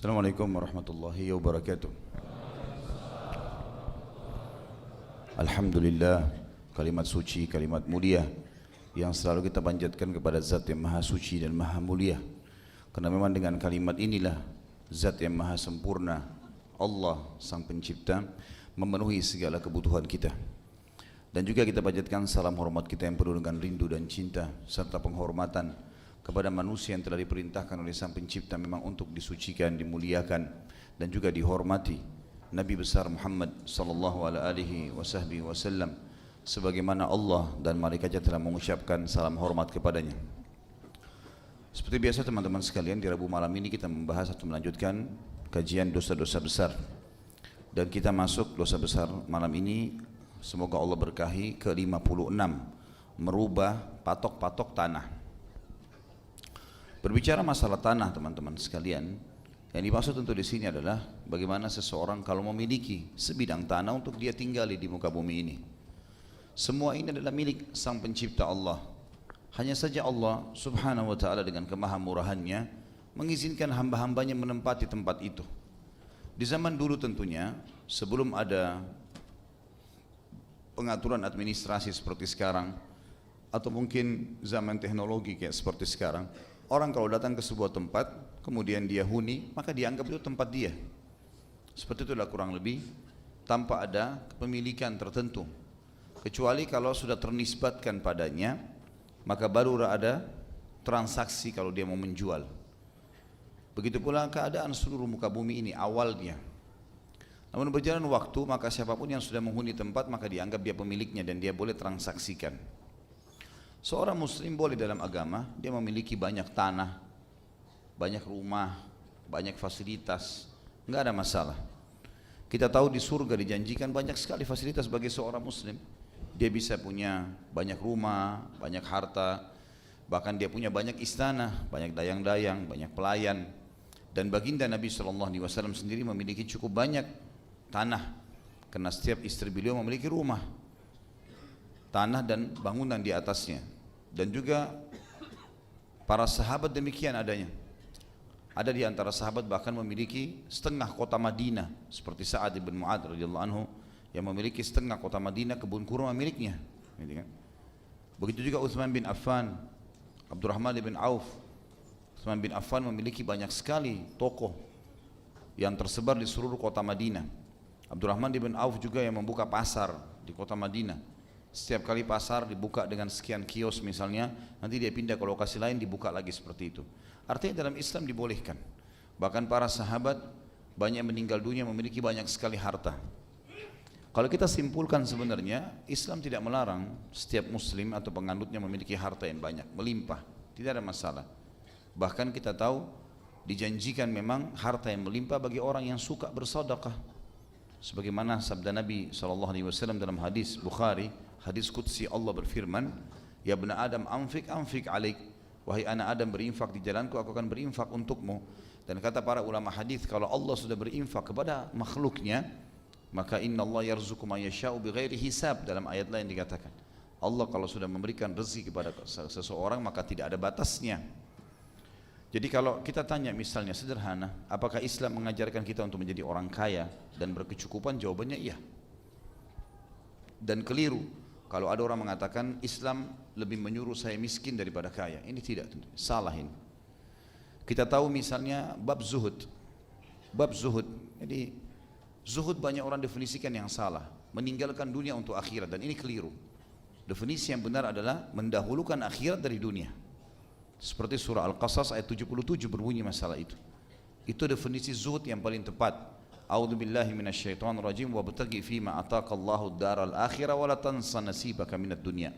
Assalamualaikum warahmatullahi wabarakatuh. Alhamdulillah, kalimat suci, kalimat mulia yang selalu kita panjatkan kepada Zat yang Maha Suci dan Maha Mulia. Karena memang dengan kalimat inilah Zat yang Maha Sempurna, Allah Sang Pencipta, memenuhi segala kebutuhan kita. Dan juga kita panjatkan salam hormat kita yang penuh dengan rindu dan cinta serta penghormatan kepada manusia yang telah diperintahkan oleh Sang Pencipta memang untuk disucikan, dimuliakan dan juga dihormati, Nabi besar Muhammad sallallahu alaihi wasallam, sebagaimana Allah dan malaikatnya telah mengucapkan salam hormat kepadanya. Seperti biasa teman-teman sekalian, di Rabu malam ini kita membahas atau melanjutkan kajian dosa-dosa besar. Dan kita masuk dosa besar malam ini, semoga Allah berkahi, ke-56, merubah patok-patok tanah. Berbicara masalah tanah teman-teman sekalian, yang dimaksud tentu di sini adalah bagaimana seseorang kalau memiliki sebidang tanah untuk dia tinggali di muka bumi ini. Semua ini adalah milik Sang Pencipta Allah. Hanya saja Allah subhanahu wa ta'ala dengan kemahamurahannya mengizinkan hamba-hambanya menempati tempat itu. Di zaman dulu tentunya, sebelum ada pengaturan administrasi seperti sekarang, atau mungkin zaman teknologi kayak seperti sekarang, orang kalau datang ke sebuah tempat, kemudian dia huni, maka dianggap itu tempat dia. Seperti itulah kurang lebih, tanpa ada kepemilikan tertentu. Kecuali kalau sudah ternisbatkan padanya, maka baru ada transaksi kalau dia mau menjual. Begitu pula keadaan seluruh muka bumi ini awalnya. Namun berjalan waktu, maka siapapun yang sudah menghuni tempat, maka dianggap dia pemiliknya dan dia boleh transaksikan. Seorang muslim boleh dalam agama, dia memiliki banyak tanah, banyak rumah, banyak fasilitas, enggak ada masalah. Kita tahu di surga dijanjikan banyak sekali fasilitas bagi seorang muslim. Dia bisa punya banyak rumah, banyak harta, bahkan dia punya banyak istana, banyak dayang-dayang, banyak pelayan. Dan baginda Nabi SAW sendiri memiliki cukup banyak tanah, karena setiap istri beliau memiliki rumah, tanah dan bangunan di atasnya. Dan juga para sahabat demikian adanya. Ada di antara sahabat bahkan memiliki setengah kota Madinah, seperti Sa'ad bin Mu'adz radhiyallahu anhu yang memiliki setengah kota Madinah, kebun kurma miliknya. Begitu juga Utsman bin Affan, Abdurrahman bin Auf. Utsman bin Affan memiliki banyak sekali toko yang tersebar di seluruh kota Madinah. Abdurrahman bin Auf juga yang membuka pasar di kota Madinah. Setiap kali pasar dibuka dengan sekian kios misalnya, nanti dia pindah ke lokasi lain dibuka lagi seperti itu. Artinya dalam Islam dibolehkan. Bahkan para sahabat banyak meninggal dunia memiliki banyak sekali harta. Kalau kita simpulkan sebenarnya Islam tidak melarang setiap muslim atau penganutnya memiliki harta yang banyak, melimpah, tidak ada masalah. Bahkan kita tahu dijanjikan memang harta yang melimpah bagi orang yang suka bersedekah. Sebagaimana sabda Nabi SAW dalam hadis Bukhari, hadis Qudsi, Allah berfirman, "Ya bani Adam, anfik alaik." Wahai anak Adam, berinfak di jalanku, aku akan berinfak untukmu. Dan kata para ulama hadis, kalau Allah sudah berinfak kepada makhluknya, maka inna Allah yarzuqu man yasha'u bighairi hisab. Dalam ayat lain dikatakan, Allah kalau sudah memberikan rezeki kepada seseorang maka tidak ada batasnya. Jadi kalau kita tanya misalnya sederhana, apakah Islam mengajarkan kita untuk menjadi orang kaya dan berkecukupan? Jawabannya iya. Dan keliru kalau ada orang mengatakan Islam lebih menyuruh saya miskin daripada kaya. Ini tidak, salah ini. Kita tahu misalnya bab zuhud. Bab zuhud. Jadi zuhud banyak orang definisikan yang salah, meninggalkan dunia untuk akhirat, dan ini keliru. Definisi yang benar adalah mendahulukan akhirat dari dunia. Seperti surah Al-Qasas ayat 77 berbunyi masalah itu. Itu definisi zuhud yang paling tepat. A'udzu billahi minasyaitonir rajim wabtaghi fima ataqallahu ad-daral akhirah wa la tansa nasibaka minad dunya.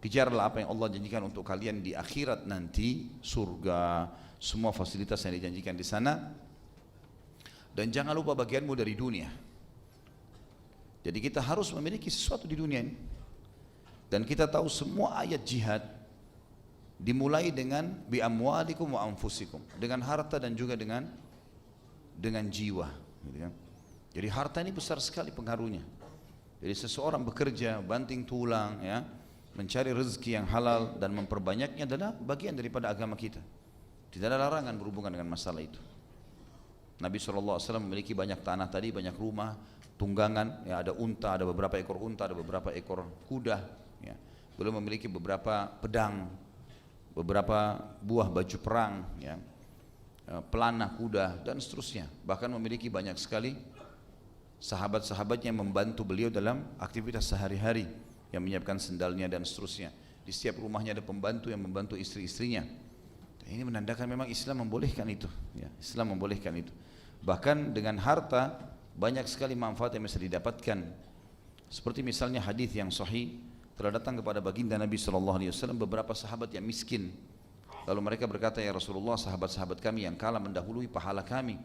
Kejarlah apa yang Allah janjikan untuk kalian di akhirat nanti, surga, semua fasilitas yang dijanjikan di sana, dan jangan lupa bagianmu dari dunia. Jadi kita harus memiliki sesuatu di dunia ini. Dan kita tahu semua ayat jihad dimulai dengan bi amwalikum wa anfusikum, dengan harta dan juga dengan jiwa, gitu kan? Jadi harta ini besar sekali pengaruhnya. Jadi seseorang bekerja banting tulang, ya, mencari rezeki yang halal dan memperbanyaknya adalah bagian daripada agama kita. Tidak ada larangan berhubungan dengan masalah itu. Nabi SAW memiliki banyak tanah tadi, banyak rumah, tunggangan, ya ada unta, ada beberapa ekor unta, ada beberapa ekor kuda, ya. Beliau memiliki beberapa pedang, beberapa buah baju perang, ya, pelana kuda dan seterusnya. Bahkan memiliki banyak sekali sahabat-sahabatnya yang membantu beliau dalam aktivitas sehari-hari, yang menyiapkan sendalnya dan seterusnya. Di setiap rumahnya ada pembantu yang membantu istri-istrinya. Ini menandakan memang Islam membolehkan itu, ya, Islam membolehkan itu. Bahkan dengan harta banyak sekali manfaat yang bisa didapatkan. Seperti misalnya hadis yang sahih, telah datang kepada baginda Nabi SAW beberapa sahabat yang miskin. Lalu mereka berkata, ya Rasulullah, sahabat-sahabat kami yang kalah mendahului pahala kami,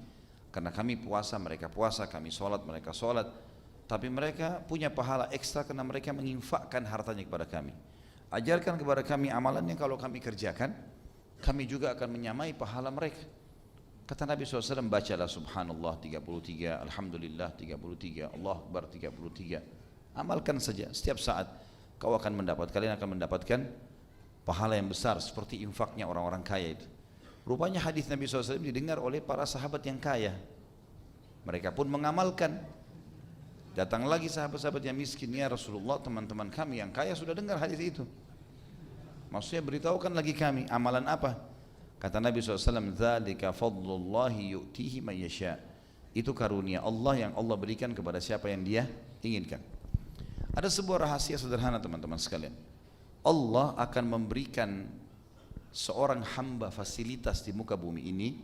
karena kami puasa, mereka puasa, kami sholat, mereka sholat. Tapi mereka punya pahala ekstra karena mereka menginfakkan hartanya kepada kami. Ajarkan kepada kami amalannya, kalau kami kerjakan, kami juga akan menyamai pahala mereka. Kata Nabi SAW, bacalah subhanallah 33, alhamdulillah 33, Allah Akbar 33. Amalkan saja, setiap saat kalian akan mendapatkan pahala yang besar seperti infaknya orang-orang kaya itu. Rupanya hadis Nabi SAW didengar oleh para sahabat yang kaya. Mereka pun mengamalkan. Datang lagi sahabat-sahabat yang miskin, ya Rasulullah, teman-teman kami yang kaya sudah dengar hadis itu. Maksudnya beritahukan lagi kami, amalan apa? Kata Nabi SAW, "Dzalika fadlullahi yu'tihi man yasha." Itu karunia Allah yang Allah berikan kepada siapa yang Dia inginkan. Ada sebuah rahasia sederhana teman-teman sekalian. Allah akan memberikan seorang hamba fasilitas di muka bumi ini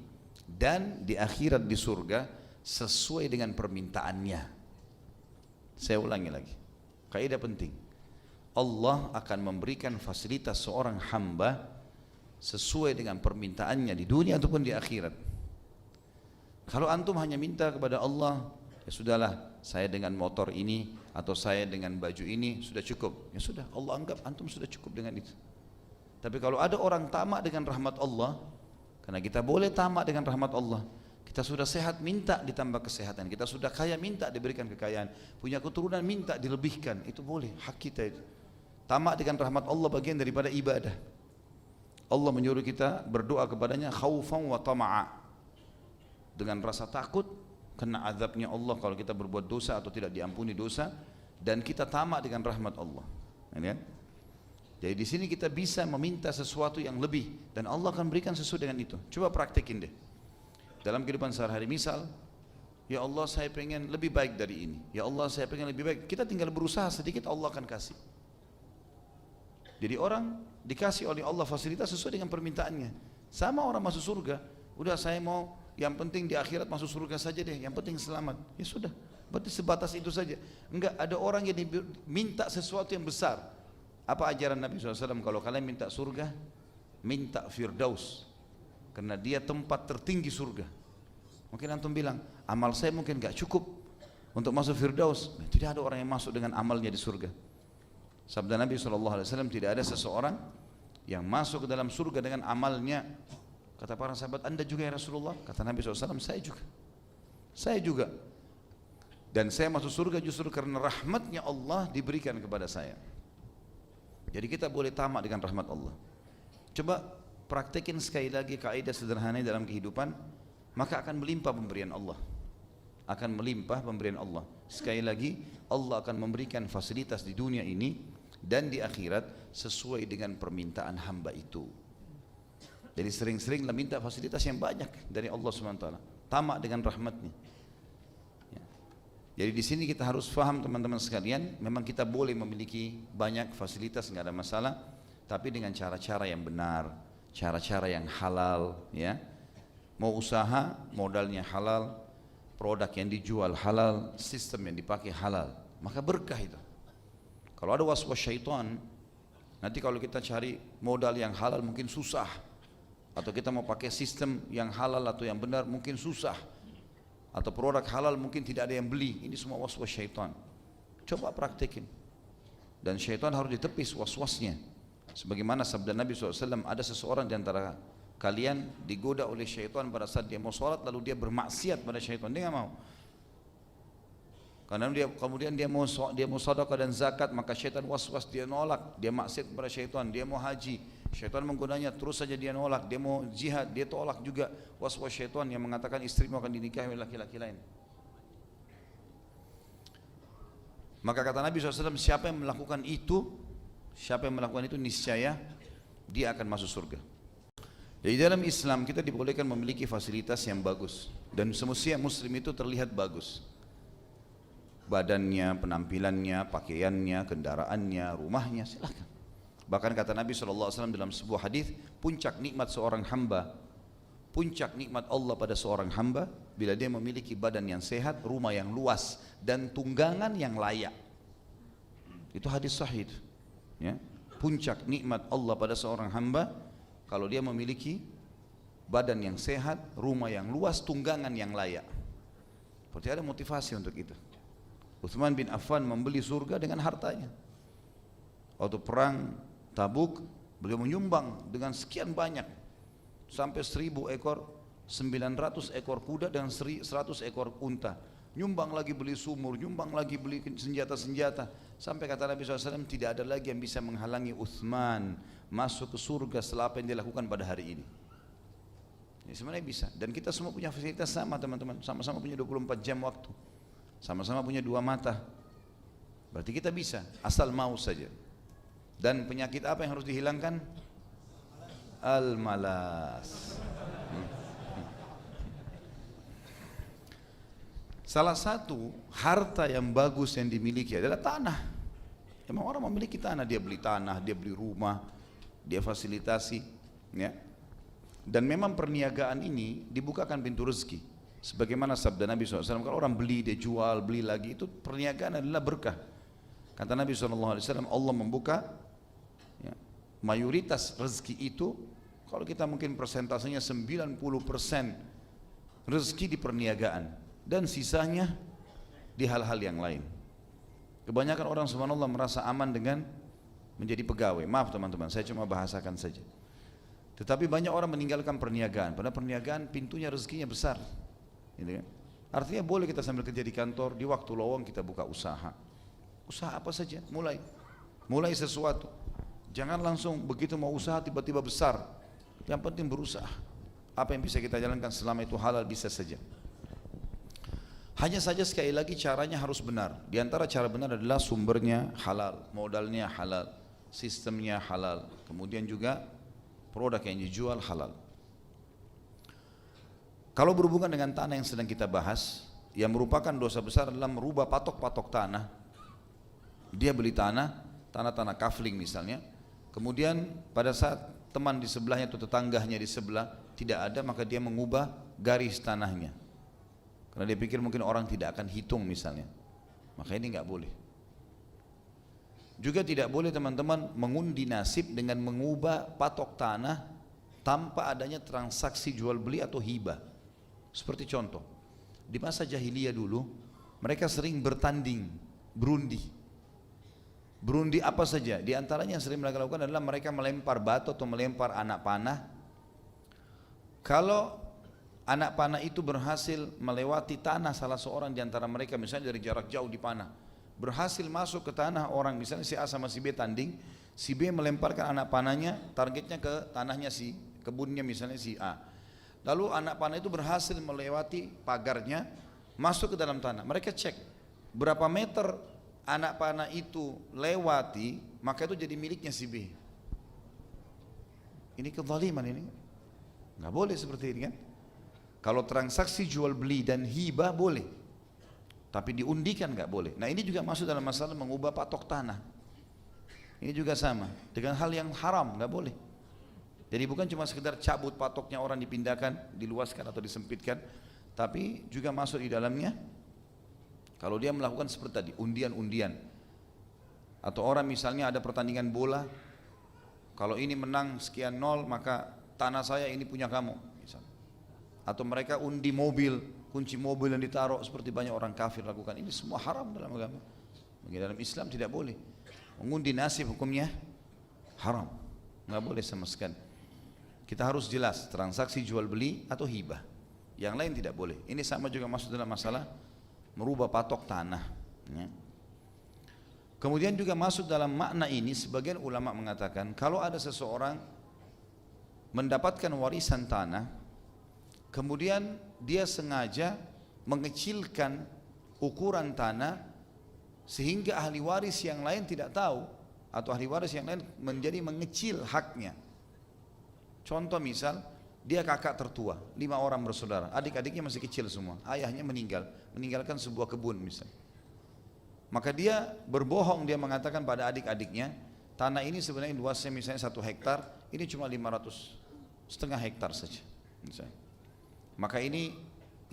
dan di akhirat di surga sesuai dengan permintaannya. Saya ulangi lagi, kaidah penting. Allah akan memberikan fasilitas seorang hamba sesuai dengan permintaannya di dunia ataupun di akhirat. Kalau antum hanya minta kepada Allah, ya sudahlah, saya dengan motor ini atau saya dengan baju ini sudah cukup. Ya sudah, Allah anggap antum sudah cukup dengan itu. Tapi kalau ada orang tamak dengan rahmat Allah, karena kita boleh tamak dengan rahmat Allah. Kita sudah sehat, minta ditambah kesehatan. Kita sudah kaya, minta diberikan kekayaan. Punya keturunan, minta dilebihkan. Itu boleh, hak kita itu. Tamak dengan rahmat Allah bagian daripada ibadah. Allah menyuruh kita berdoa kepadanya khaufan wa tama'a, dengan rasa takut kena azabnya Allah kalau kita berbuat dosa atau tidak diampuni dosa, dan kita tamak dengan rahmat Allah. Ya? Jadi di sini kita bisa meminta sesuatu yang lebih dan Allah akan berikan sesuai dengan itu. Coba praktekin deh dalam kehidupan sehari-hari. Misal, ya Allah saya pengen lebih baik dari ini, ya Allah saya pengen lebih baik. Kita tinggal berusaha sedikit, Allah akan kasih. Jadi orang dikasih oleh Allah fasilitas sesuai dengan permintaannya. Sama orang masuk surga, udah saya mau yang penting di akhirat masuk surga saja deh, yang penting selamat. Ya sudah, berarti sebatas itu saja. Enggak, ada orang yang minta sesuatu yang besar. Apa ajaran Nabi SAW? Kalau kalian minta surga, minta Firdaus, karena dia tempat tertinggi surga. Mungkin antum bilang, amal saya mungkin gak cukup untuk masuk Firdaus. Tidak ada orang yang masuk dengan amalnya di surga. Sabda Nabi SAW, tidak ada seseorang yang masuk ke dalam surga dengan amalnya. Kata para sahabat, anda juga ya Rasulullah? Kata Nabi SAW, saya juga. Saya juga. Dan saya masuk surga justru karena rahmatnya Allah diberikan kepada saya. Jadi kita boleh tamak dengan rahmat Allah. Coba praktekin sekali lagi kaidah sederhana dalam kehidupan, maka akan melimpah pemberian Allah. Akan melimpah pemberian Allah. Sekali lagi, Allah akan memberikan fasilitas di dunia ini dan di akhirat sesuai dengan permintaan hamba itu. Jadi sering-seringlah minta fasilitas yang banyak dari Allah SWT. Tamak dengan rahmatnya. Ya. Jadi di sini kita harus faham teman-teman sekalian, memang kita boleh memiliki banyak fasilitas, nggak ada masalah, tapi dengan cara-cara yang benar, cara-cara yang halal. Ya. Mau usaha, modalnya halal, produk yang dijual halal, sistem yang dipakai halal, maka berkah itu. Kalau ada waswas syaitan, nanti kalau kita cari modal yang halal mungkin susah, atau kita mau pakai sistem yang halal atau yang benar mungkin susah, atau produk halal mungkin tidak ada yang beli. Ini semua waswas syaitan. Coba praktekin, dan syaitan harus ditepis waswasnya. Sebagaimana sabda Nabi SAW, ada seseorang di antara kalian digoda oleh syaitan pada saat dia mau sholat, lalu dia bermaksiat pada syaitan, dia nggak mau. Karena kemudian dia mau sedekah dan zakat, maka syaitan was-was, dia nolak, dia maksiat kepada syaitan. Dia mau haji, syaitan menggodanya, terus saja dia nolak. Dia mau jihad, dia tolak juga, was-was syaitan yang mengatakan istrimu akan dinikahi oleh laki-laki lain. Maka kata Nabi SAW, siapa yang melakukan itu niscaya dia akan masuk surga. Jadi dalam Islam kita dibolehkan memiliki fasilitas yang bagus, dan semestinya muslim itu terlihat bagus. Badannya, penampilannya, pakaiannya, kendaraannya, rumahnya, silakan. Bahkan kata Nabi SAW dalam sebuah hadis, puncak nikmat seorang hamba, puncak nikmat Allah pada seorang hamba bila dia memiliki badan yang sehat, rumah yang luas, dan tunggangan yang layak. Itu hadis sahih. Ya. Puncak nikmat Allah pada seorang hamba kalau dia memiliki badan yang sehat, rumah yang luas, tunggangan yang layak. Berarti ada motivasi untuk itu. Utsman bin Affan membeli surga dengan hartanya. Waktu perang Tabuk, beliau menyumbang dengan sekian banyak, sampai 1000 ekor, 900 ekor kuda dan 100 ekor unta. Nyumbang lagi beli sumur, nyumbang lagi beli senjata-senjata. Sampai kata Nabi SAW, tidak ada lagi yang bisa menghalangi Utsman masuk ke surga setelah apa yang dia lakukan pada hari ini. Ini sebenarnya bisa. Dan kita semua punya fasilitas sama teman-teman, sama-sama punya 24 jam waktu, sama-sama punya 2 mata. Berarti kita bisa, asal mau saja. Dan penyakit apa yang harus dihilangkan? Al-malas. Salah satu harta yang bagus yang dimiliki adalah tanah. Memang orang memiliki tanah, dia beli tanah, dia beli rumah, dia fasilitasi, ya. Dan memang perniagaan ini dibukakan pintu rezeki. Sebagaimana sabda Nabi SAW, kalau orang beli, dia jual, beli lagi, itu perniagaan adalah berkah. Kata Nabi SAW, Allah membuka, ya, mayoritas rezeki itu, kalau kita mungkin persentasenya 90% rezeki di perniagaan, dan sisanya di hal-hal yang lain. Kebanyakan orang subhanallah merasa aman dengan menjadi pegawai. Maaf teman-teman, saya cuma bahasakan saja. Tetapi banyak orang meninggalkan perniagaan. Padahal perniagaan pintunya rezekinya besar, gitu kan? Artinya boleh kita sambil kerja di kantor, di waktu lowong kita buka usaha. Usaha apa saja, mulai sesuatu. Jangan langsung begitu mau usaha tiba-tiba besar. Yang penting berusaha. Apa yang bisa kita jalankan selama itu halal bisa saja. Hanya saja sekali lagi caranya harus benar. Di antara cara benar adalah sumbernya halal, modalnya halal, sistemnya halal, kemudian juga produk yang dijual halal. Kalau berhubungan dengan tanah yang sedang kita bahas, yang merupakan dosa besar adalah merubah patok-patok tanah. Dia beli tanah kafling misalnya, kemudian pada saat teman di sebelahnya atau tetangganya di sebelah tidak ada, maka dia mengubah garis tanahnya. Karena dia pikir mungkin orang tidak akan hitung misalnya. Maka ini nggak boleh. Juga tidak boleh teman-teman mengundi nasib dengan mengubah patok tanah tanpa adanya transaksi jual beli atau hibah. Seperti contoh, di masa jahiliyah dulu mereka sering bertanding, berundi. Berundi apa saja? Di antaranya yang sering mereka lakukan adalah mereka melempar batu atau melempar anak panah. Kalau anak panah itu berhasil melewati tanah salah seorang di antara mereka, misalnya dari jarak jauh di panah, berhasil masuk ke tanah orang, misalnya si A sama si B tanding, si B melemparkan anak panahnya, targetnya ke tanahnya si kebunnya misalnya si A. Lalu anak panah itu berhasil melewati pagarnya, masuk ke dalam tanah. Mereka cek berapa meter anak panah itu lewati, maka itu jadi miliknya si B. Ini kezaliman ini, nggak boleh seperti ini kan? Kalau transaksi jual beli dan hibah boleh, tapi diundikan nggak boleh. Nah ini juga masuk dalam masalah mengubah patok tanah. Ini juga sama dengan hal yang haram, nggak boleh. Jadi bukan cuma sekedar cabut patoknya orang dipindahkan, diluaskan atau disempitkan, tapi juga masuk di dalamnya. Kalau dia melakukan seperti tadi, undian-undian, atau orang misalnya ada pertandingan bola, kalau ini menang sekian nol maka tanah saya ini punya kamu. Atau mereka undi mobil, kunci mobil yang ditaruh seperti banyak orang kafir lakukan. Ini semua haram dalam agama. Bagi dalam Islam tidak boleh. Mengundi nasib hukumnya haram, nggak boleh sama sekali. Kita harus jelas transaksi jual beli atau hibah. Yang lain tidak boleh. Ini sama juga masuk dalam masalah merubah patok tanah. Ya. Kemudian juga masuk dalam makna ini, sebagian ulama mengatakan kalau ada seseorang mendapatkan warisan tanah, kemudian dia sengaja mengecilkan ukuran tanah sehingga ahli waris yang lain tidak tahu, atau ahli waris yang lain menjadi mengecil haknya. Contoh misal, dia kakak tertua, 5 orang bersaudara, adik-adiknya masih kecil semua, ayahnya meninggalkan sebuah kebun misal. Maka dia berbohong, dia mengatakan pada adik-adiknya, tanah ini sebenarnya luasnya misalnya 1 hektar, ini cuma 500,5 hektar saja misalnya. Maka ini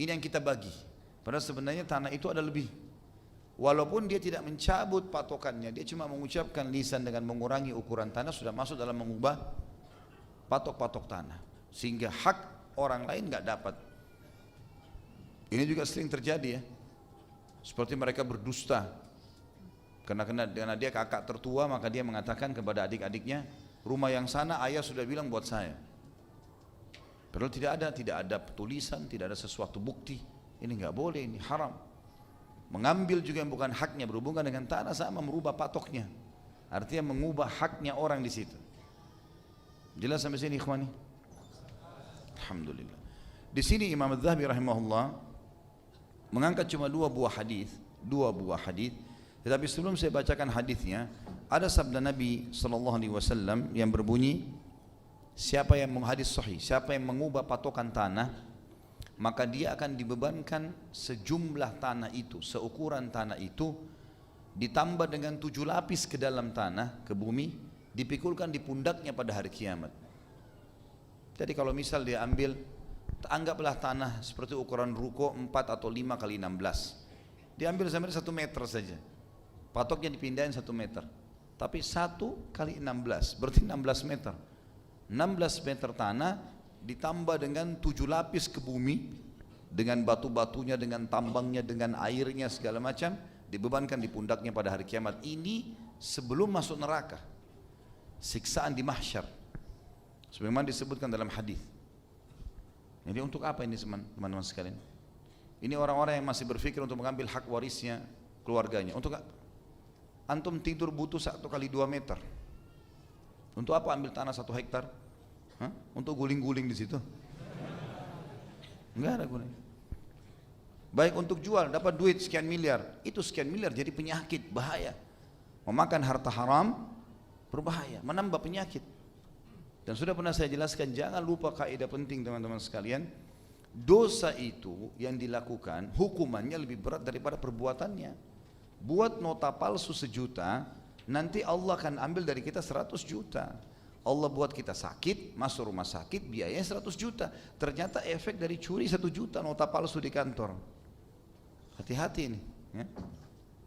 yang kita bagi, padahal sebenarnya tanah itu ada lebih. Walaupun dia tidak mencabut patokannya, dia cuma mengucapkan lisan dengan mengurangi ukuran tanah, sudah masuk dalam mengubah patok-patok tanah, sehingga hak orang lain nggak dapat. Ini juga sering terjadi ya, seperti mereka berdusta. Karena dia kakak tertua, maka dia mengatakan kepada adik-adiknya, rumah yang sana ayah sudah bilang buat saya. Padahal tidak ada tulisan, tidak ada sesuatu bukti. Ini nggak boleh, ini haram. Mengambil juga yang bukan haknya, berhubungan dengan tanah sama merubah patoknya. Artinya mengubah haknya orang di situ. Jelas sampai sini ikhwani? Alhamdulillah. Di sini Imam Az-Zahabi rahimahullah mengangkat cuma 2 buah hadis. Tetapi sebelum saya bacakan hadisnya, ada sabda Nabi SAW yang berbunyi, siapa yang hadis sahih, siapa yang mengubah patokan tanah, maka dia akan dibebankan sejumlah tanah itu, seukuran tanah itu, ditambah dengan 7 lapis ke dalam tanah, ke bumi, dipikulkan di pundaknya pada hari kiamat. Jadi kalau misal dia ambil, anggaplah tanah seperti ukuran ruko 4 atau 5 kali 16, diambil sampai 1 meter saja, patoknya dipindahin 1 meter, tapi 1 kali 16 berarti 16 meter. 16 meter tanah ditambah dengan 7 lapis ke bumi, dengan batu-batunya, dengan tambangnya, dengan airnya segala macam, dibebankan di pundaknya pada hari kiamat. Ini sebelum masuk neraka, siksaan di mahsyar, sebagaimana disebutkan dalam hadis. Jadi untuk apa ini teman-teman sekalian? Ini orang-orang yang masih berpikir untuk mengambil hak warisnya keluarganya. Untuk antum tidur butuh 1 kali 2 meter. Untuk apa ambil tanah 1 hektar? Untuk guling-guling di situ? Enggak ada gunanya. Baik untuk jual, dapat duit sekian miliar, itu sekian miliar jadi penyakit, bahaya. Memakan harta haram berbahaya, menambah penyakit. Dan sudah pernah saya jelaskan, jangan lupa kaidah penting teman-teman sekalian. Dosa itu yang dilakukan hukumannya lebih berat daripada perbuatannya. Buat nota palsu 1 juta, nanti Allah akan ambil dari kita 100 juta. Allah buat kita sakit, masuk rumah sakit, biayanya 100 juta. Ternyata efek dari curi 1 juta nota palsu di kantor. Hati-hati ini ya.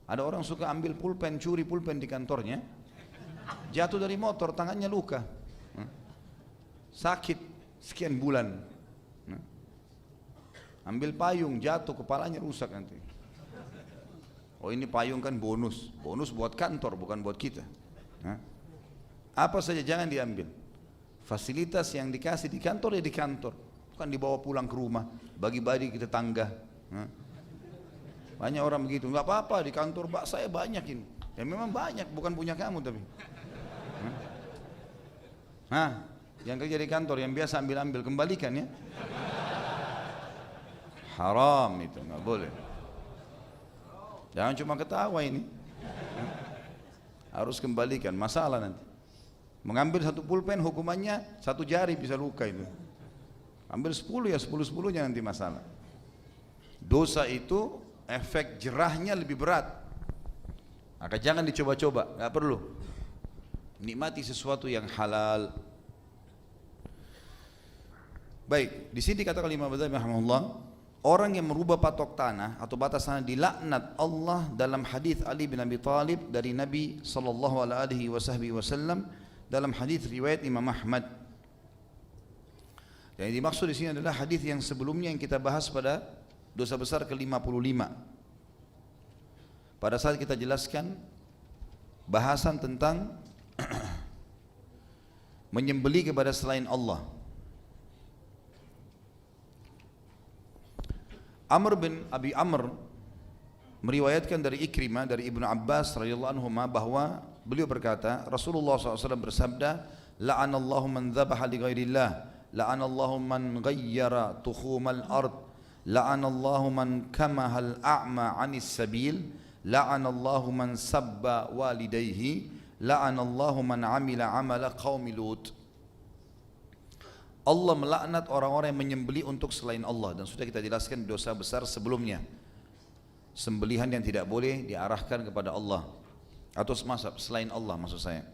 Ada orang suka ambil pulpen, curi pulpen di kantornya, jatuh dari motor, tangannya luka, sakit sekian bulan. Ambil payung, jatuh, kepalanya rusak nanti. Oh ini payung kan bonus buat kantor, bukan buat kita. Apa saja jangan diambil. Fasilitas yang dikasih di kantor ya di kantor, bukan dibawa pulang ke rumah, bagi-bagi ke tetangga. Banyak orang begitu, nggak apa-apa di kantor Pak saya banyak ini. Ya memang banyak, bukan punya kamu tapi. Yang kerja di kantor yang biasa ambil-ambil kembalikan ya. Haram itu, nggak boleh. Jangan cuma ketawa ini, harus kembalikan, masalah nanti. Mengambil 1 pulpen hukumannya 1 jari bisa luka itu. Ambil 10 ya 10-10-nya nanti masalah. Dosa itu efek jerahnya lebih berat. Maka jangan dicoba-coba, nggak perlu. Nikmati sesuatu yang halal. Baik, di sini dikatakan Imam Az-Zahabi rahimahullah, orang yang merubah patok tanah atau batas tanah dilaknat Allah dalam hadis Ali bin Abi Thalib dari Nabi sallallahu alaihi wasallam dalam hadis riwayat Imam Ahmad. Yang dimaksud di sini adalah hadis yang sebelumnya yang kita bahas pada dosa besar ke-55. Pada saat kita jelaskan bahasan tentang menyembelih kepada selain Allah. Amr bin Abi Amr meriwayatkan dari Ikrimah dari Ibnu Abbas radhiyallahu anhu bahwa beliau berkata, Rasulullah SAW bersabda, la'anallahu man dzabaha li ghairillah, la'anallahu man ghayyara tukhumal ard, la'anallahu man kamahal a'ma 'anis sabil, la'anallahu man sabba walidayhi, la'anallahu man 'amila 'amala qaumi Lut. Allah melaknat orang-orang yang menyembelih untuk selain Allah, dan sudah kita jelaskan dosa besar sebelumnya. Sembelihan yang tidak boleh diarahkan kepada Allah atau selain Allah maksud saya.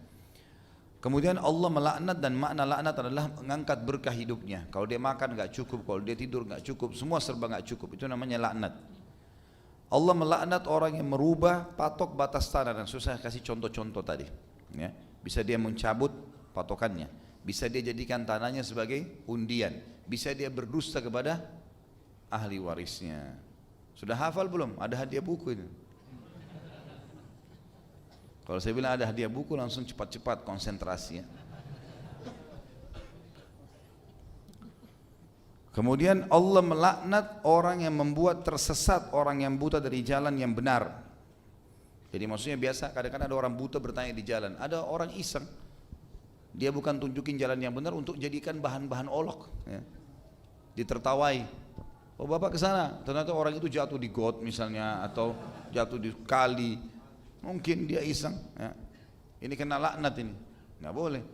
Kemudian Allah melaknat, dan makna laknat adalah mengangkat berkah hidupnya. Kalau dia makan nggak cukup, kalau dia tidur nggak cukup, semua serba nggak cukup, itu namanya laknat. Allah melaknat orang yang merubah patok batas tanah, dan susah kasih contoh-contoh tadi. Ya, bisa dia mencabut patokannya, bisa dia jadikan tanahnya sebagai undian, bisa dia berdusta kepada ahli warisnya. Sudah hafal belum? Ada hadiah buku itu. Kalau saya bilang ada hadiah buku, langsung cepat-cepat konsentrasi ya. Kemudian Allah melaknat orang yang membuat tersesat orang yang buta dari jalan yang benar. Jadi maksudnya biasa kadang-kadang ada orang buta bertanya di jalan, ada orang iseng, dia bukan tunjukin jalan yang benar untuk jadikan bahan-bahan olok ya. Ditertawai, oh bapak ke sana, ternyata orang itu jatuh di got misalnya, atau jatuh di kali, mungkin dia iseng ya. Ini kena laknat ini, nggak boleh.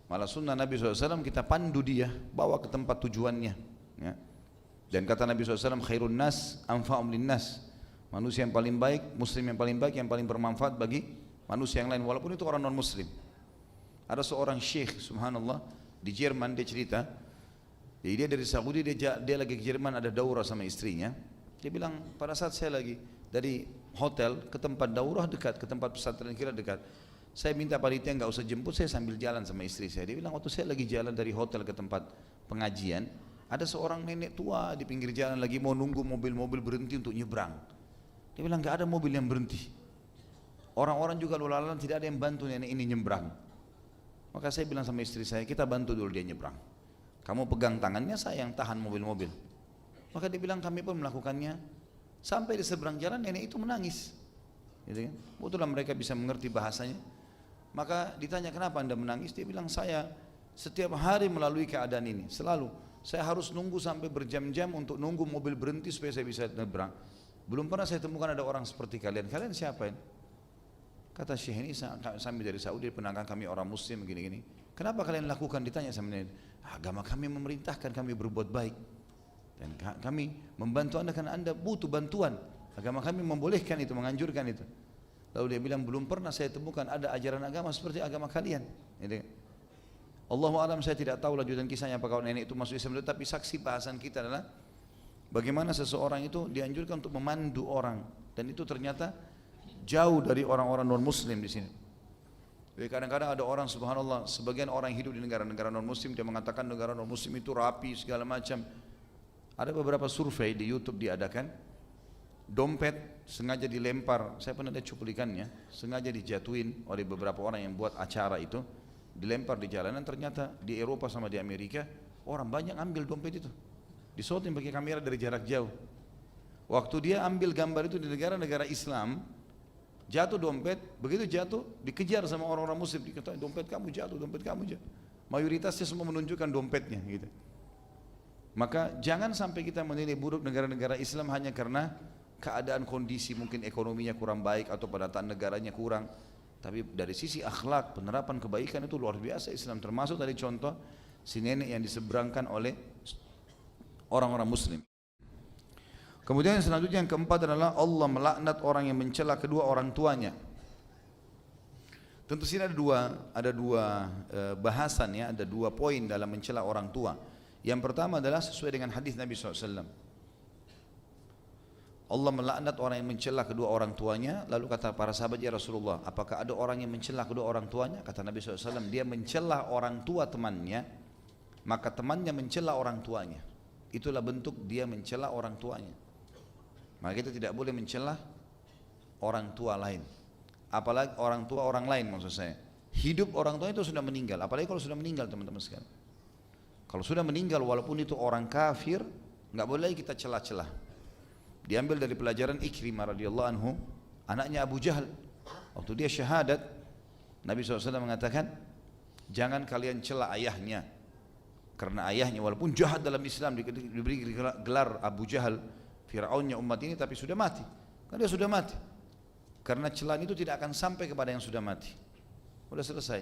Malah sunnah Nabi SAW kita pandu dia, bawa ke tempat tujuannya ya. Dan kata Nabi SAW, khairun nas anfa'um linnas, manusia yang paling baik, muslim yang paling baik, yang paling bermanfaat bagi manusia yang lain, walaupun itu orang non muslim. Ada seorang syekh, subhanallah, di Jerman, dia cerita, jadi dia dari Saudi, dia lagi ke Jerman, ada daurah sama istrinya. Dia bilang, pada saat saya lagi dari hotel ke tempat daurah dekat, ke tempat pesantren kira dekat, saya minta panitia nggak usah jemput, saya sambil jalan sama istri saya. Dia bilang, waktu saya lagi jalan dari hotel ke tempat pengajian, ada seorang nenek tua di pinggir jalan lagi mau nunggu mobil-mobil berhenti untuk nyebrang. Dia bilang, nggak ada mobil yang berhenti. Orang-orang juga lalu lalang, tidak ada yang bantu nenek ini nyebrang. Maka saya bilang sama istri saya, kita bantu dulu dia nyebrang. Kamu pegang tangannya, saya yang tahan mobil-mobil. Maka dia bilang, kami pun melakukannya. Sampai di seberang jalan nenek itu menangis. Gitu kan? Betullah mereka bisa mengerti bahasanya. Maka ditanya, kenapa anda menangis? Dia bilang, saya setiap hari melalui keadaan ini, selalu. Saya harus nunggu sampai berjam-jam untuk nunggu mobil berhenti supaya saya bisa nyebrang. Belum pernah saya temukan ada orang seperti kalian. Kalian siapa ini? Kata Syekh ini, kami dari Saudi, penangkan kami orang muslim gini-gini. Kenapa kalian lakukan? Ditanya sama nenek. Agama kami memerintahkan kami berbuat baik, dan kami membantu anda karena anda butuh bantuan. Agama kami membolehkan itu, menganjurkan itu. Lalu dia bilang, belum pernah saya temukan ada ajaran agama seperti agama kalian. Allahu a'lam, saya tidak tahu lanjutan kisahnya apakah nenek itu masuk Islam, tapi saksi bahasan kita adalah bagaimana seseorang itu dianjurkan untuk memandu orang, dan itu ternyata jauh dari orang-orang non muslim di sini. Jadi kadang-kadang ada orang, subhanallah, sebagian orang yang hidup di negara-negara non muslim, dia mengatakan negara non muslim itu rapi segala macam. Ada beberapa survei di YouTube diadakan, dompet sengaja dilempar, saya pernah lihat cuplikannya, sengaja dijatuhin oleh beberapa orang yang buat acara itu, dilempar di jalanan. Ternyata di Eropa sama di Amerika orang banyak ambil dompet itu, disotin pakai kamera dari jarak jauh. Waktu dia ambil gambar itu di negara-negara Islam, jatuh dompet, begitu jatuh dikejar sama orang-orang muslim, dikatakan dompet kamu jatuh, dompet kamu jatuh. Mayoritasnya semua menunjukkan dompetnya gitu. Maka jangan sampai kita menilai buruk negara-negara Islam hanya karena keadaan kondisi mungkin ekonominya kurang baik atau penataan negaranya kurang. Tapi dari sisi akhlak, penerapan kebaikan itu luar biasa Islam. Termasuk tadi contoh si nenek yang diseberangkan oleh orang-orang muslim. Kemudian yang selanjutnya, yang keempat adalah Allah melaknat orang yang mencela kedua orang tuanya. Tentu sini ada dua bahasan ya, ada dua poin dalam mencela orang tua. Yang pertama adalah sesuai dengan hadis Nabi SAW. Allah melaknat orang yang mencela kedua orang tuanya. Lalu kata para sahabat, ya Rasulullah, apakah ada orang yang mencela kedua orang tuanya? Kata Nabi SAW, dia mencela orang tua temannya, maka temannya mencela orang tuanya. Itulah bentuk dia mencela orang tuanya. Maka kita tidak boleh mencela orang tua lain, apalagi orang tua orang lain maksud saya. Hidup orang tua itu sudah meninggal, apalagi kalau sudah meninggal teman-teman sekalian. Kalau sudah meninggal walaupun itu orang kafir, nggak boleh lagi kita celah-celah. Diambil dari pelajaran Ikrimah radhiyallahu anhu, anaknya Abu Jahal. Waktu dia syahadat, Nabi SAW mengatakan, jangan kalian cela ayahnya. Karena ayahnya walaupun jahat dalam Islam, diberi gelar Abu Jahal, Fir'aunnya umat ini, tapi sudah mati. Karena dia sudah mati. Karena celaan itu tidak akan sampai kepada yang sudah mati. Sudah selesai.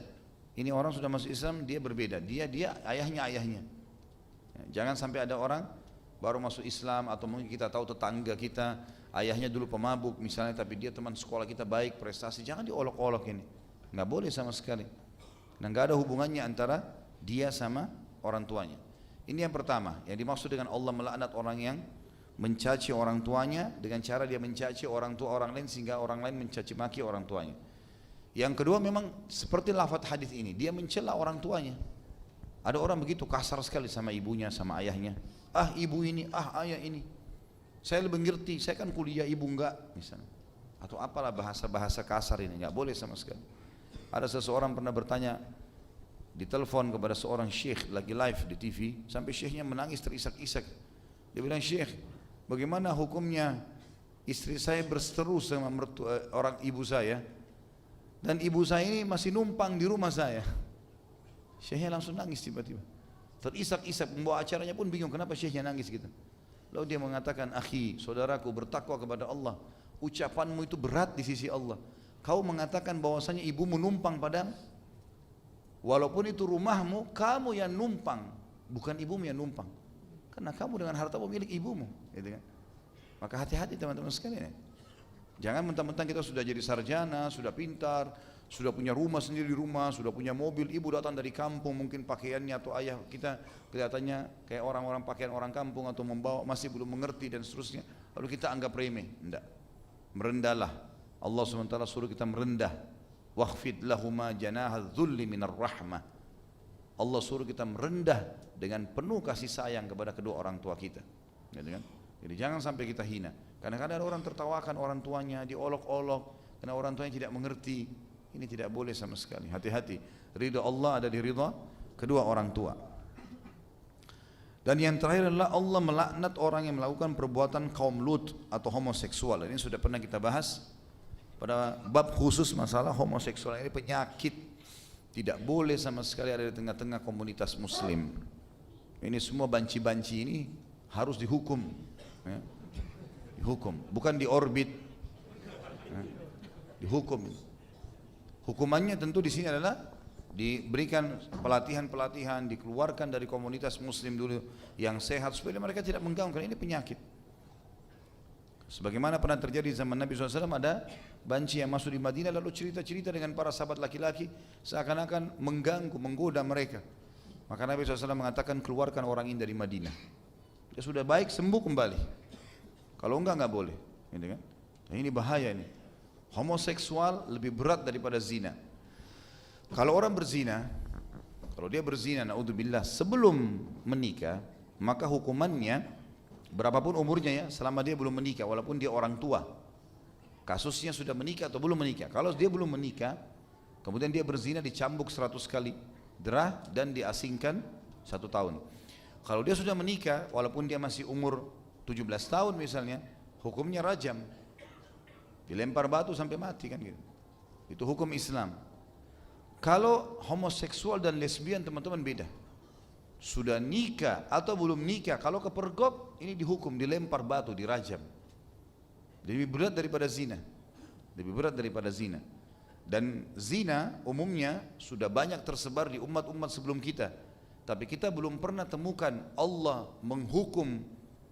Ini orang sudah masuk Islam, dia berbeda. Dia ayahnya. Jangan sampai ada orang baru masuk Islam, atau mungkin kita tahu tetangga kita, ayahnya dulu pemabuk misalnya, tapi dia teman sekolah kita baik, prestasi, jangan diolok-olok ini. Nggak boleh sama sekali. Nah, nggak ada hubungannya antara dia sama orang tuanya. Ini yang pertama, yang dimaksud dengan Allah melaknat orang yang mencaci orang tuanya dengan cara dia mencaci orang tua orang lain sehingga orang lain mencaci maki orang tuanya. Yang kedua memang seperti lafaz hadis ini, dia mencela orang tuanya. Ada orang begitu kasar sekali sama ibunya, sama ayahnya. Ah ibu ini, ah ayah ini. Saya lebih ngerti, saya kan kuliah, ibu enggak misalnya. Atau apalah bahasa-bahasa kasar ini, enggak boleh sama sekali. Ada seseorang pernah bertanya di telepon kepada seorang syekh lagi live di TV, sampai syekhnya menangis terisak-isak. Dia bilang, "Syekh, bagaimana hukumnya istri saya berseteru sama orang ibu saya, dan ibu saya ini masih numpang di rumah saya?" Syekhnya langsung nangis tiba-tiba. Terisak-isak, membawa acaranya pun bingung kenapa syekhnya nangis gitu. Lalu dia mengatakan, "Akhi, saudaraku, bertakwa kepada Allah. Ucapanmu itu berat di sisi Allah. Kau mengatakan bahwasanya ibumu numpang padamu. Walaupun itu rumahmu, kamu yang numpang, bukan ibumu yang numpang. Karena kamu dengan hartamu milik ibumu." Gitu kan? Maka hati-hati teman-teman sekalian. Jangan mentang-mentang kita sudah jadi sarjana, sudah pintar, sudah punya rumah sendiri di rumah, sudah punya mobil, ibu datang dari kampung, mungkin pakaiannya atau ayah kita kelihatannya kayak orang-orang pakaian orang kampung atau membawa masih belum mengerti dan seterusnya, lalu kita anggap remeh. Tidak, merendahlah. Allah SWT suruh kita merendah. Wakhfid lahuma janaha dzulli minar rahmah. Allah suruh kita merendah dengan penuh kasih sayang kepada kedua orang tua kita. Gitu kan? Jadi jangan sampai kita hina. Kadang-kadang ada orang tertawakan orang tuanya, diolok-olok karena orang tuanya tidak mengerti. Ini tidak boleh sama sekali. Hati-hati. Ridha Allah ada di ridha kedua orang tua. Dan yang terakhir adalah Allah melaknat orang yang melakukan perbuatan kaum Lut atau homoseksual. Ini sudah pernah kita bahas pada bab khusus masalah homoseksual. Ini penyakit, tidak boleh sama sekali ada di tengah-tengah komunitas muslim. Ini semua banci-banci ini harus dihukum, ya. Dihukum, bukan diorbit, ya. Dihukum. Hukumannya tentu di sini adalah diberikan pelatihan-pelatihan, dikeluarkan dari komunitas muslim dulu yang sehat supaya mereka tidak mengganggu, karena ini penyakit. Sebagaimana pernah terjadi zaman Nabi SAW, ada banci yang masuk di Madinah lalu cerita-cerita dengan para sahabat laki-laki seakan-akan mengganggu, menggoda mereka. Maka Nabi SAW mengatakan, keluarkan orang ini dari Madinah. Dia sudah baik, sembuh kembali. Kalau enggak boleh. Gitu kan? Nah, ini bahaya ini. Homoseksual lebih berat daripada zina. Kalau orang berzina, kalau dia berzina, naudzubillah, sebelum menikah, maka hukumannya berapapun umurnya ya, selama dia belum menikah, walaupun dia orang tua. Kasusnya sudah menikah atau belum menikah. Kalau dia belum menikah, kemudian dia berzina, dicambuk 100 kali derah dan diasingkan 1 tahun. Kalau dia sudah menikah, walaupun dia masih umur 17 tahun misalnya, hukumnya rajam. Dilempar batu sampai mati kan gitu. Itu hukum Islam. Kalau homoseksual dan lesbian teman-teman beda. Sudah nikah atau belum nikah, kalau kepergok ini dihukum, dilempar batu, dirajam. Lebih berat daripada zina. Lebih berat daripada zina. Dan zina umumnya sudah banyak tersebar di umat-umat sebelum kita. Tapi kita belum pernah temukan Allah menghukum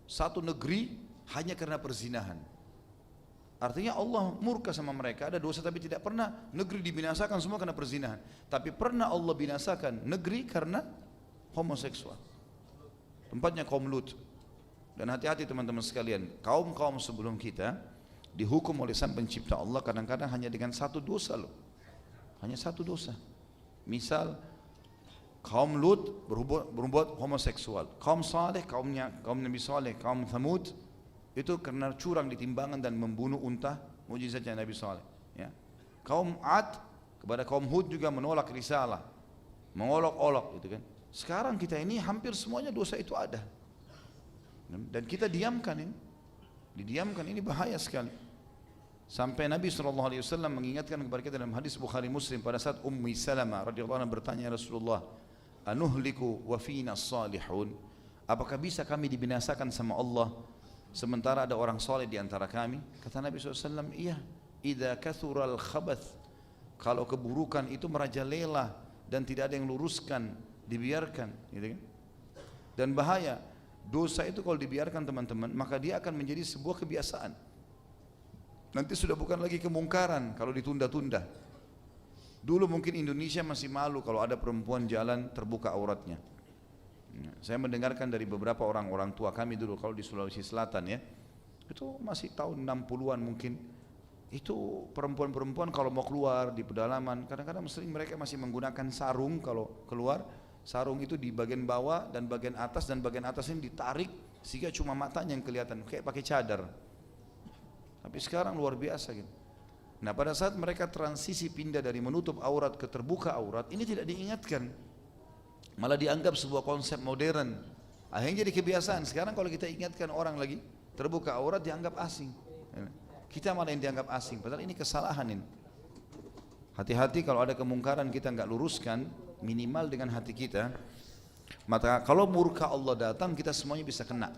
satu negeri hanya karena perzinahan. Artinya Allah murka sama mereka, ada dosa tapi tidak pernah negeri dibinasakan semua karena perzinahan. Tapi pernah Allah binasakan negeri karena homoseksual. Tempatnya kaum Lut. Dan hati-hati teman-teman sekalian, kaum-kaum sebelum kita dihukum oleh Sang Pencipta Allah kadang-kadang hanya dengan satu dosa loh. Hanya satu dosa. Misal kaum Lut berbuat homoseksual. Kaum Saleh, kaum Nabi Saleh, kaum Thamud itu karena curang di timbangan dan membunuh unta, mukjizatnya Nabi Saleh. Ya. Kaum Ad kepada kaum Hud juga menolak risalah, mengolok-olok, gitu kan. Sekarang kita ini hampir semuanya dosa itu ada, dan kita diamkan ini. didiamkan, ini bahaya sekali. Sampai Nabi SAW mengingatkan kepada kita dalam hadis Bukhari Muslim pada saat Ummi Salamah radhiyallahu anha bertanya, ya Rasulullah, anuhliku wa fina salihun, apakah bisa kami dibinasakan sama Allah sementara ada orang soleh di antara kami? Kata Nabi SAW, iya, idza kathural khabath, kalau keburukan itu merajalela dan tidak ada yang luruskan, dibiarkan, gitu kan? Dan bahaya, dosa itu kalau dibiarkan teman-teman, maka dia akan menjadi sebuah kebiasaan. Nanti sudah bukan lagi kemungkaran kalau ditunda-tunda. Dulu mungkin Indonesia masih malu kalau ada perempuan jalan terbuka auratnya. Saya mendengarkan dari beberapa orang tua kami dulu kalau di Sulawesi Selatan ya, itu masih tahun 60-an mungkin. Itu perempuan-perempuan kalau mau keluar di pedalaman, kadang-kadang sering mereka masih menggunakan sarung kalau keluar. Sarung itu di bagian bawah dan bagian atas, dan bagian atas ini ditarik sehingga cuma matanya yang kelihatan, kayak pakai cadar. Tapi sekarang luar biasa gitu. Nah pada saat mereka transisi pindah dari menutup aurat ke terbuka aurat, ini tidak diingatkan, malah dianggap sebuah konsep modern. Akhirnya jadi kebiasaan. Sekarang kalau kita ingatkan orang lagi terbuka aurat, dianggap asing. Kita malah yang dianggap asing, padahal ini kesalahan ini. Hati-hati kalau ada kemungkaran kita nggak luruskan, minimal dengan hati kita. Maka kalau murka Allah datang, kita semuanya bisa kena.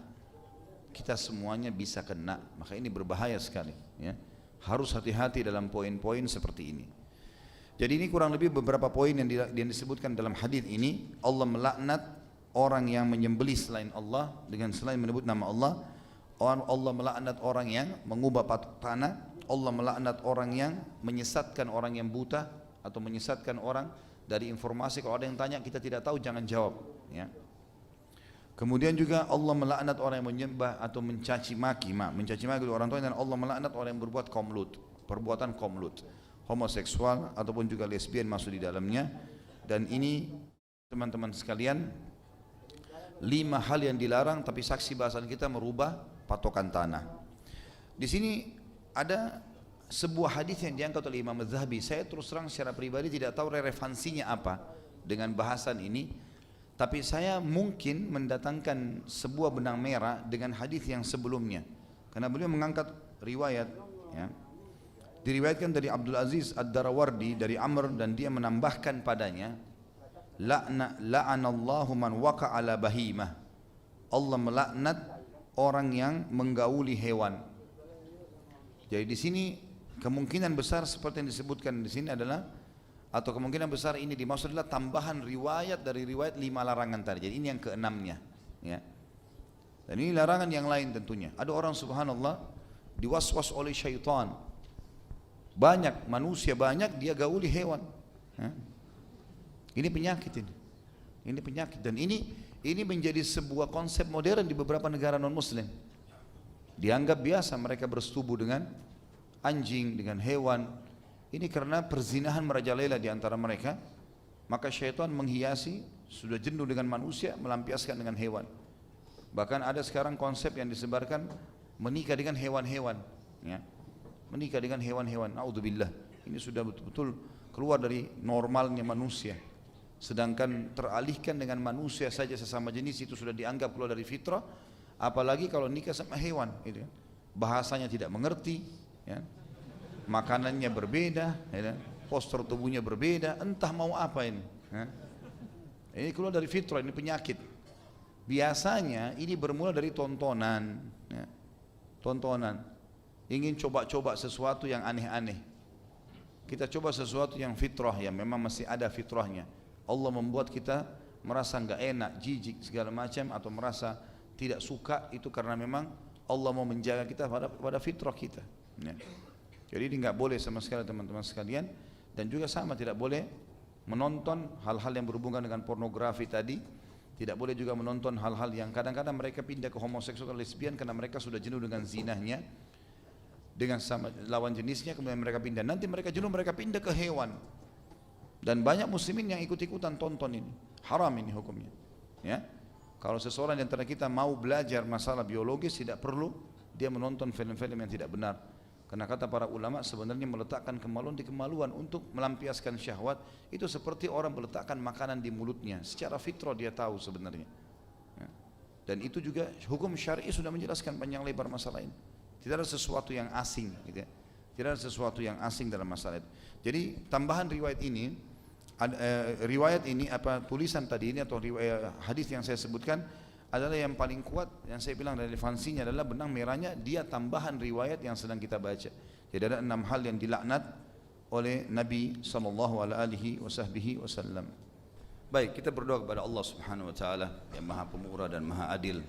Kita semuanya bisa kena. Maka ini berbahaya sekali ya. Harus hati-hati dalam poin-poin seperti ini. Jadi ini kurang lebih beberapa poin yang disebutkan dalam hadis ini. Allah melaknat orang yang menyembelih selain Allah dengan selain menyebut nama Allah. Allah melaknat orang yang mengubah patok tanah. Allah melaknat orang yang menyesatkan orang yang buta atau menyesatkan orang dari informasi. Kalau ada yang tanya kita tidak tahu, jangan jawab ya. Kemudian juga Allah melaknat orang yang menyembah atau mencaci maki orang tua, dan Allah melaknat orang yang berbuat komlut, perbuatan komlut, homoseksual ataupun juga lesbian masuk di dalamnya. Dan ini teman-teman sekalian, 5 hal yang dilarang, tapi saksi bahasan kita merubah patokan tanah. Di sini ada sebuah hadis yang diangkat oleh Imam Az-Zahabi. Saya terus terang secara pribadi tidak tahu relevansinya apa dengan bahasan ini. Tapi saya mungkin mendatangkan sebuah benang merah dengan hadis yang sebelumnya, karena beliau mengangkat riwayat ya. Diriwayatkan dari Abdul Aziz Ad-Darawardi dari Amr, dan dia menambahkan padanya, la'anallahu man waqa'ala bahimah, Allah melaknat orang yang menggauli hewan. Jadi di sini kemungkinan besar seperti yang disebutkan di sini adalah, atau kemungkinan besar ini dimaksud adalah tambahan riwayat dari riwayat 5 larangan tadi. Jadi ini yang keenamnya ya. Dan ini larangan yang lain tentunya. Ada orang subhanallah diwaswas oleh syaitan, banyak manusia, banyak dia gauli hewan ya. Ini penyakit ini. Ini penyakit, dan ini menjadi sebuah konsep modern di beberapa negara non muslim. Dianggap biasa mereka bersetubuh dengan anjing, dengan hewan. Ini karena perzinahan merajalela di antara mereka. Maka syaitan menghiasi, sudah jenuh dengan manusia, melampiaskan dengan hewan. Bahkan ada sekarang konsep yang disebarkan menikah dengan hewan-hewan ya. Menikah dengan hewan-hewan, naudzubillah. Ini sudah betul-betul keluar dari normalnya manusia. Sedangkan teralihkan dengan manusia saja sesama jenis itu sudah dianggap keluar dari fitrah. Apalagi kalau nikah sama hewan gitu. Bahasanya tidak mengerti ya. Makanannya berbeda, ya, postur tubuhnya berbeda, entah mau apa ini. Ya. Ini keluar dari fitrah, ini penyakit. Biasanya ini bermula dari tontonan, ya. Tontonan, ingin coba-coba sesuatu yang aneh-aneh. Kita coba sesuatu yang fitrah, yang memang masih ada fitrahnya. Allah membuat kita merasa nggak enak, jijik segala macam, atau merasa tidak suka, itu karena memang Allah mau menjaga kita pada fitrah kita. Ya. Jadi ini nggak boleh sama sekali teman-teman sekalian. Dan juga sama, tidak boleh menonton hal-hal yang berhubungan dengan pornografi tadi. Tidak boleh juga menonton hal-hal yang kadang-kadang mereka pindah ke homoseksual, lesbian, karena mereka sudah jenuh dengan zinahnya dengan sama lawan jenisnya, kemudian mereka pindah. Nanti mereka jenuh, mereka pindah ke hewan. Dan banyak muslimin yang ikut-ikutan tonton ini. Haram ini hukumnya ya. Kalau seseorang di antara kita mau belajar masalah biologis, tidak perlu dia menonton film-film yang tidak benar. Karena kata para ulama, sebenarnya meletakkan kemaluan di kemaluan untuk melampiaskan syahwat itu seperti orang meletakkan makanan di mulutnya. Secara fitrah dia tahu sebenarnya ya. Dan itu juga hukum syar'i sudah menjelaskan panjang lebar masalah ini Tidak ada sesuatu yang asing, gitu ya. Tidak ada sesuatu yang asing dalam masalah itu. Jadi tambahan riwayat ini, tulisan tadi ini atau riwayat hadis yang saya sebutkan adalah yang paling kuat. Yang saya bilang relevansinya adalah benang merahnya dia tambahan riwayat yang sedang kita baca. Jadi ada 6 hal yang dilaknat oleh Nabi sallallahu alaihi wasallam. Baik, kita berdoa kepada Allah Subhanahu wa taala yang Maha Pemurah dan Maha Adil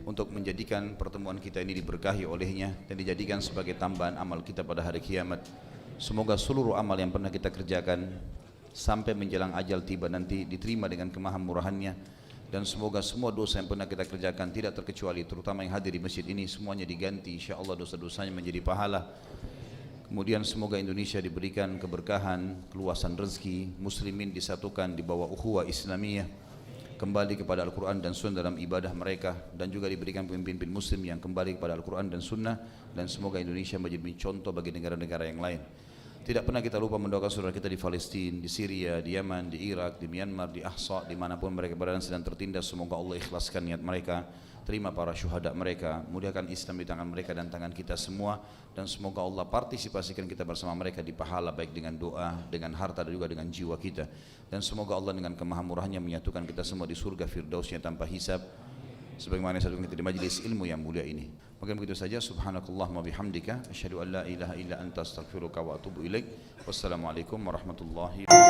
untuk menjadikan pertemuan kita ini diberkahi olehnya dan dijadikan sebagai tambahan amal kita pada hari kiamat. Semoga seluruh amal yang pernah kita kerjakan sampai menjelang ajal tiba nanti diterima dengan kemahamurahannya, dan semoga semua dosa yang pernah kita kerjakan tidak terkecuali terutama yang hadir di masjid ini semuanya diganti insyaallah dosa-dosanya menjadi pahala. Kemudian semoga Indonesia diberikan keberkahan, keluasan rezeki, muslimin disatukan di bawah ukhuwah Islamiyah, kembali kepada Al-Quran dan Sunnah dalam ibadah mereka, dan juga diberikan pemimpin muslim yang kembali kepada Al-Quran dan Sunnah, dan semoga Indonesia menjadi contoh bagi negara-negara yang lain. Tidak pernah kita lupa mendoakan saudara kita di Palestina, di Syria, di Yaman, di Irak, di Myanmar, di Ahsa, dimanapun mereka berada sedang tertindas. Semoga Allah ikhlaskan niat mereka, terima para syuhada mereka, mudahkan Islam di tangan mereka dan tangan kita semua, dan semoga Allah partisipasikan kita bersama mereka di pahala baik dengan doa, dengan harta dan juga dengan jiwa kita, dan semoga Allah dengan kemahamurahnya menyatukan kita semua di surga firdausnya tanpa hisab sebagaimana satu kita di majlis ilmu yang mulia ini. Mungkin begitu saja. Subhanakallahumma bihamdika asyhadu an la ilaha illa anta astaghfiruka wa atubu ilaik. Wassalamualaikum warahmatullahi wabarakatuh.